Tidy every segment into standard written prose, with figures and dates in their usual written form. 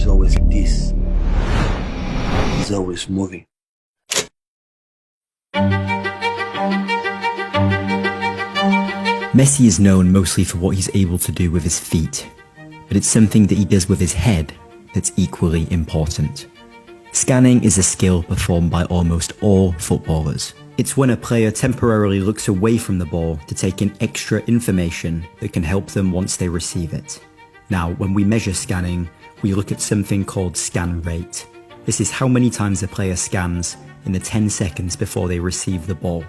He's always like this. He's always moving. Messi is known mostly for what he's able to do with his feet, but it's something that he does with his head that's equally important. Scanning is a skill performed by almost all footballers. It's when a player temporarily looks away from the ball to take in extra information that can help them once they receive it. Now, when we measure scanning, we look at something called scan rate. This is how many times a player scans in the 10 seconds before they receive the ball.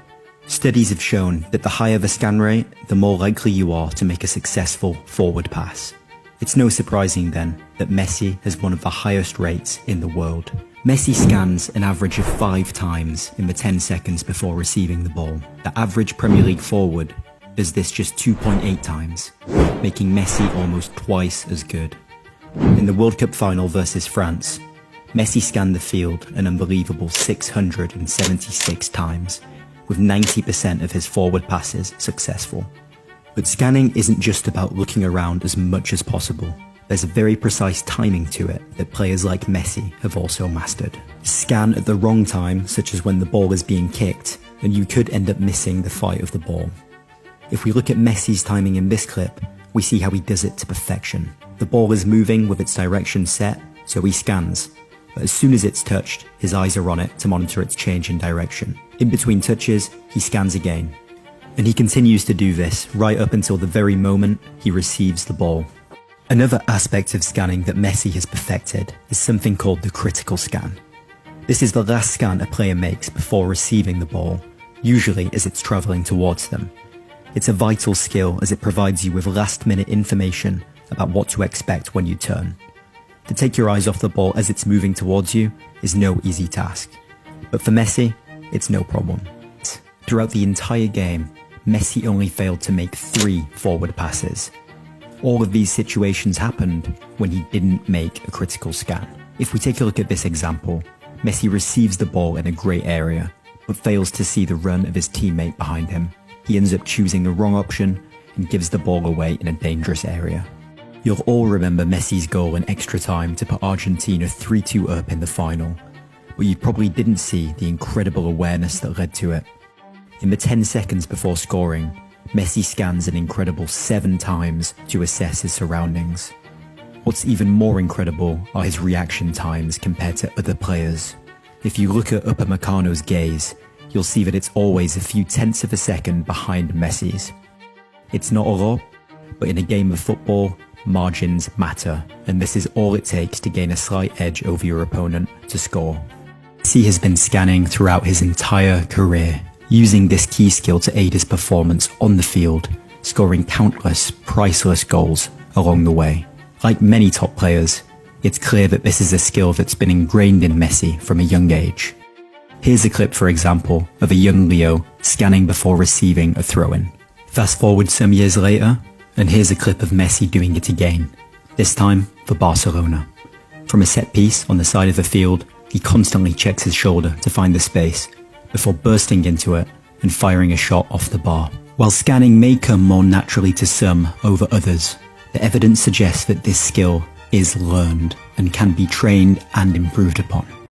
Studies have shown that the higher the scan rate, the more likely you are to make a successful forward pass. It's no surprising then that Messi has one of the highest rates in the world. Messi scans an average of 5 times in the 10 seconds before receiving the ball. The average Premier League forward does this just 2.8 times, making Messi almost twice as good. In the World Cup final versus France, Messi scanned the field an unbelievable 676 times, with 90% of his forward passes successful. But scanning isn't just about looking around as much as possible. There's a very precise timing to it that players like Messi have also mastered. Scan at the wrong time, such as when the ball is being kicked, and you could end up missing the flight of the ball. If we look at Messi's timing in this clip, we see how he does it to perfection. The ball is moving with its direction set, so he scans. But as soon as it's touched, his eyes are on it to monitor its change in direction. In between touches, he scans again. And he continues to do this right up until the very moment he receives the ball. Another aspect of scanning that Messi has perfected is something called the critical scan. This is the last scan a player makes before receiving the ball, usually as it's travelling towards them. It's a vital skill as it provides you with last-minute information about what to expect when you turn. To take your eyes off the ball as it's moving towards you is no easy task. But for Messi, it's no problem. Throughout the entire game, Messi only failed to make 3 forward passes. All of these situations happened when he didn't make a critical scan. If we take a look at this example, Messi receives the ball in a grey area, but fails to see the run of his teammate behind him. He ends up choosing the wrong option and gives the ball away in a dangerous area. You'll all remember Messi's goal in extra time to put Argentina 3-2 up in the final, but you probably didn't see the incredible awareness that led to it. In the 10 seconds before scoring, Messi scans an incredible 7 times to assess his surroundings. What's even more incredible are his reaction times compared to other players. If you look at Upamecano's gaze, you'll see that it's always a few tenths of a second behind Messi's. It's not a lot, but in a game of football, margins matter, and this is all it takes to gain a slight edge over your opponent to score. Messi has been scanning throughout his entire career, using this key skill to aid his performance on the field, scoring countless priceless goals along the way. Like many top players, it's clear that this is a skill that's been ingrained in Messi from a young age. Here's a clip, for example, of a young Leo scanning before receiving a throw-in. Fast forward some years later, and here's a clip of Messi doing it again, this time for Barcelona. From a set piece on the side of the field, he constantly checks his shoulder to find the space, before bursting into it and firing a shot off the bar. While scanning may come more naturally to some over others, the evidence suggests that this skill is learned and can be trained and improved upon.